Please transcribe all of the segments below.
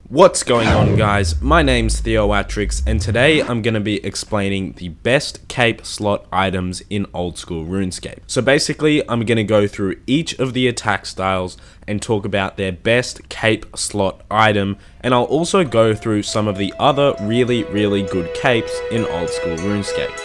What's going on, guys? My name's Theoatrix, and today I'm going to be explaining the best cape slot items in Oldschool Runescape. So basically, I'm going to go through each of the attack styles and talk about their best cape slot item, and I'll also go through some of the other really good capes in Oldschool Runescape.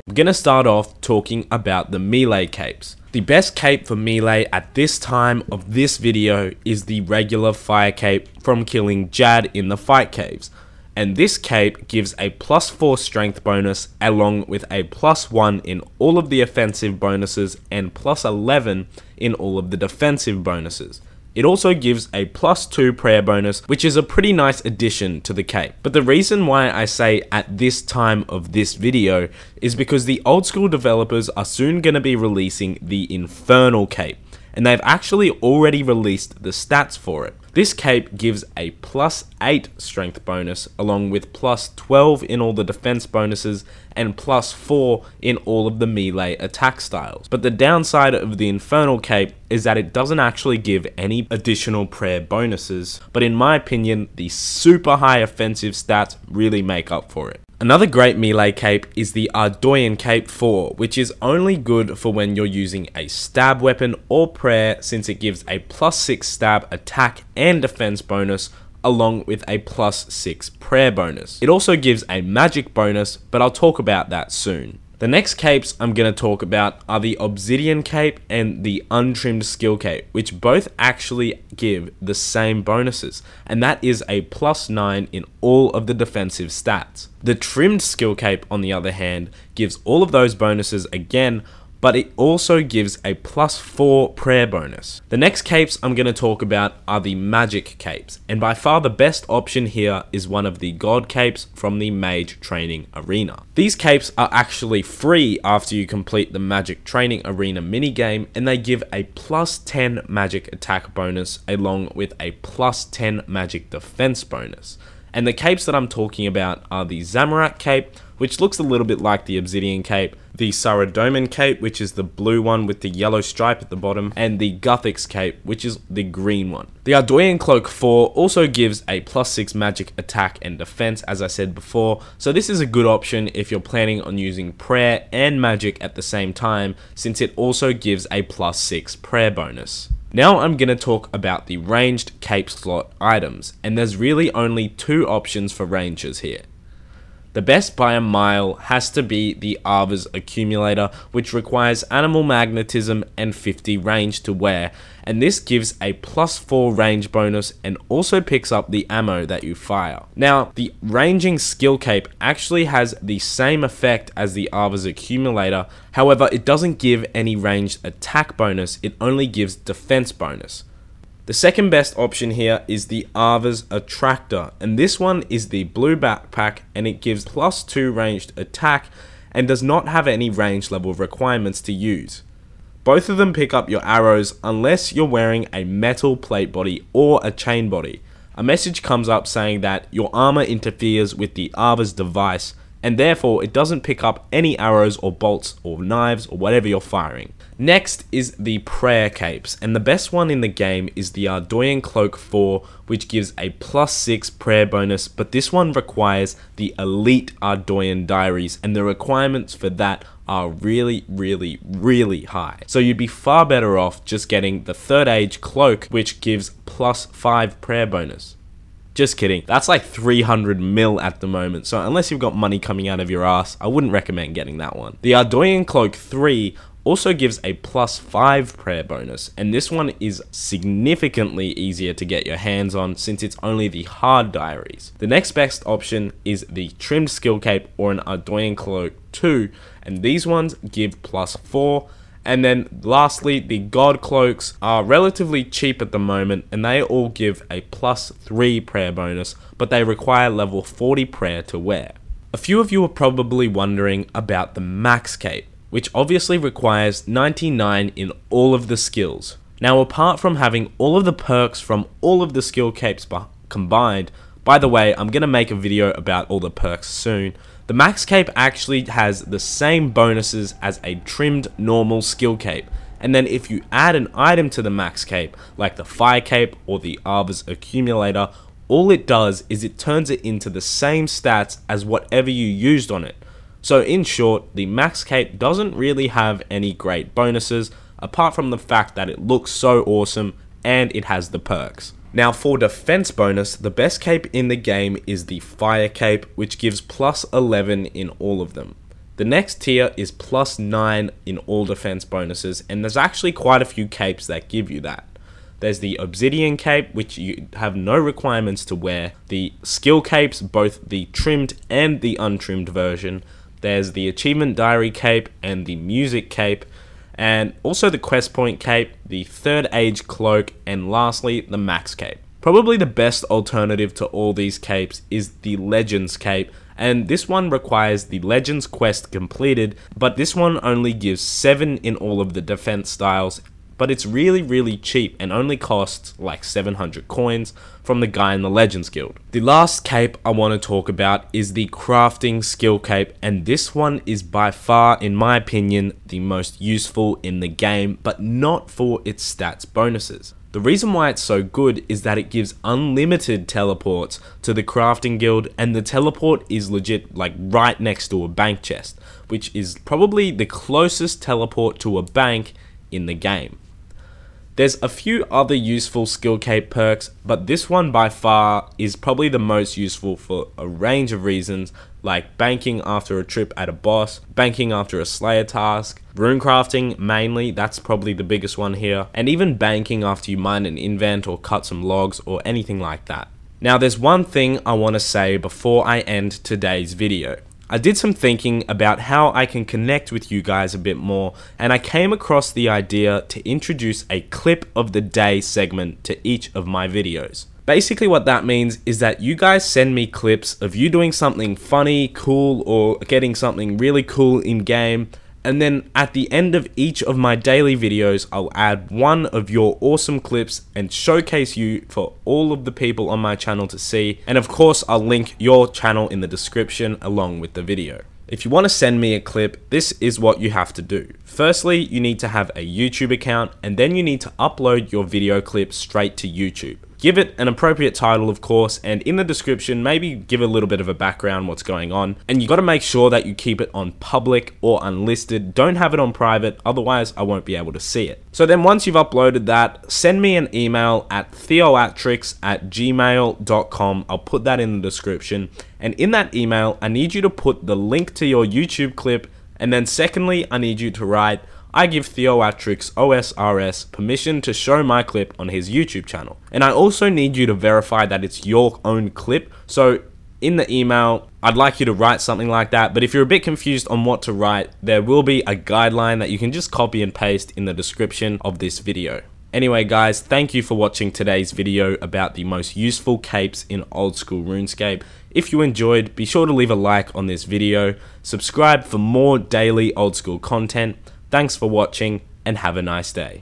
I'm gonna start off talking about the melee capes. The best cape for melee at this time of this video is the regular fire cape from killing Jad in the fight caves. And this cape gives a +4 strength bonus along with a +1 in all of the offensive bonuses and +11 in all of the defensive bonuses. It also gives a +2 prayer bonus, which is a pretty nice addition to the cape. But the reason why I say at this time of this video is because the Oldschool developers are soon going to be releasing the Infernal cape, and they've actually already released the stats for it. This cape gives a +8 strength bonus along with +12 in all the defense bonuses and +4 in all of the melee attack styles. But the downside of the Infernal cape is that it doesn't actually give any additional prayer bonuses, but in my opinion, the super high offensive stats really make up for it. Another great melee cape is the Ardoyan Cape 4, which is only good for when you're using a stab weapon or prayer, since it gives a +6 stab attack and defense bonus along with a +6 prayer bonus. It also gives a magic bonus, but I'll talk about that soon. The next capes I'm going to talk about are the Obsidian Cape and the Untrimmed Skillcape, which both actually give the same bonuses, and that is a +9 in all of the defensive stats. The Trimmed Skillcape, on the other hand, gives all of those bonuses again, but it also gives a +4 prayer bonus. The next capes I'm going to talk about are the Magic Capes, and by far the best option here is one of the God Capes from the Mage Training Arena. These capes are actually free after you complete the Magic Training Arena minigame, and they give a +10 magic attack bonus along with a +10 magic defense bonus. And the capes that I'm talking about are the Zamorak Cape, which looks a little bit like the Obsidian Cape, the Saradomin Cape, which is the blue one with the yellow stripe at the bottom, and the Guthix Cape, which is the green one. The Ardoyan Cloak 4 also gives a +6 magic attack and defense, as I said before, so this is a good option if you're planning on using prayer and magic at the same time, since it also gives a +6 prayer bonus. Now I'm going to talk about the ranged cape slot items, and there's really only two options for rangers here. The best by a mile has to be the Arva's Accumulator, which requires Animal Magnetism and 50 range to wear, and this gives a +4 range bonus and also picks up the ammo that you fire. Now, the Ranging Skillcape actually has the same effect as the Arva's Accumulator, however it doesn't give any ranged attack bonus, it only gives defense bonus. The second best option here is the Arva's Attractor, and this one is the blue backpack, and it gives +2 ranged attack and does not have any range level requirements to use. Both of them pick up your arrows unless you're wearing a metal plate body or a chain body. A message comes up saying that your armor interferes with the Arva's device, and therefore it doesn't pick up any arrows or bolts or knives or whatever you're firing. Next is the prayer capes, and the best one in the game is the Ardoyan Cloak 4, which gives a +6 prayer bonus, but this one requires the Elite Ardoyan Diaries, and the requirements for that are really high. So you'd be far better off just getting the Third Age Cloak, which gives +5 prayer bonus. Just kidding, that's like 300 mil at the moment, so unless you've got money coming out of your ass, I wouldn't recommend getting that one. The Ardoyan Cloak 3 also gives a +5 prayer bonus, and this one is significantly easier to get your hands on since it's only the hard diaries. The next best option is the Trimmed Skillcape or an Ardoyan Cloak 2, and these ones give +4. And then lastly, the God Cloaks are relatively cheap at the moment, and they all give a +3 prayer bonus, but they require level 40 prayer to wear. A few of you are probably wondering about the Max Cape, which obviously requires 99 in all of the skills. Now, apart from having all of the perks from all of the skill capes combined, By the way, I'm going to make a video about all the perks soon. The max cape actually has the same bonuses as a trimmed normal skill cape. And then if you add an item to the max cape, like the fire cape or the Arbor's accumulator, all it does is it turns it into the same stats as whatever you used on it. So in short, the max cape doesn't really have any great bonuses, apart from the fact that it looks so awesome and it has the perks. Now for defense bonus, the best cape in the game is the fire cape, which gives plus 11 in all of them. The next tier is plus 9 in all defense bonuses, and there's actually quite a few capes that give you that. There's the obsidian cape, which you have no requirements to wear. The skill capes, both the trimmed and the untrimmed version. There's the achievement diary cape and the music cape. And also the quest point cape, the third age cloak, and lastly the max cape. Probably the best alternative to all these capes is the legends cape, and this one requires the legends quest completed, but this one only gives 7 in all of the defense styles, but it's really cheap and only costs like 700 coins from the guy in the Legends Guild. The last cape I want to talk about is the crafting skill cape, and this one is by far, in my opinion, the most useful in the game, but not for its stats bonuses. The reason why it's so good is that it gives unlimited teleports to the crafting guild, and the teleport is legit like right next to a bank chest, which is probably the closest teleport to a bank in the game. There's a few other useful skill cape perks, but this one by far is probably the most useful for a range of reasons, like banking after a trip at a boss, banking after a slayer task, rune crafting mainly, that's probably the biggest one here, and even banking after you mine an invent or cut some logs or anything like that. Now there's one thing I want to say before I end today's video. I did some thinking about how I can connect with you guys a bit more, and I came across the idea to introduce a clip of the day segment to each of my videos. Basically what that means is that you guys send me clips of you doing something funny, cool, or getting something really cool in game, and then at the end of each of my daily videos, I'll add one of your awesome clips and showcase you for all of the people on my channel to see. And of course, I'll link your channel in the description along with the video. If you want to send me a clip, this is what you have to do. Firstly, you need to have a YouTube account, and then you need to upload your video clip straight to YouTube. Give it an appropriate title, of course, and in the description, maybe give a little bit of a background what's going on. And you got to make sure that you keep it on public or unlisted. Don't have it on private, otherwise I won't be able to see it. So then once you've uploaded that, send me an email at theoatrix@gmail.com. I'll put that in the description. And in that email, I need you to put the link to your YouTube clip. And then secondly, I need you to write, I give Theoatrix OSRS permission to show my clip on his YouTube channel. And I also need you to verify that it's your own clip. So in the email, I'd like you to write something like that. But if you're a bit confused on what to write, there will be a guideline that you can just copy and paste in the description of this video. Anyway guys, thank you for watching today's video about the most useful capes in old school RuneScape. If you enjoyed, be sure to leave a like on this video, subscribe for more daily old school content. Thanks for watching and have a nice day.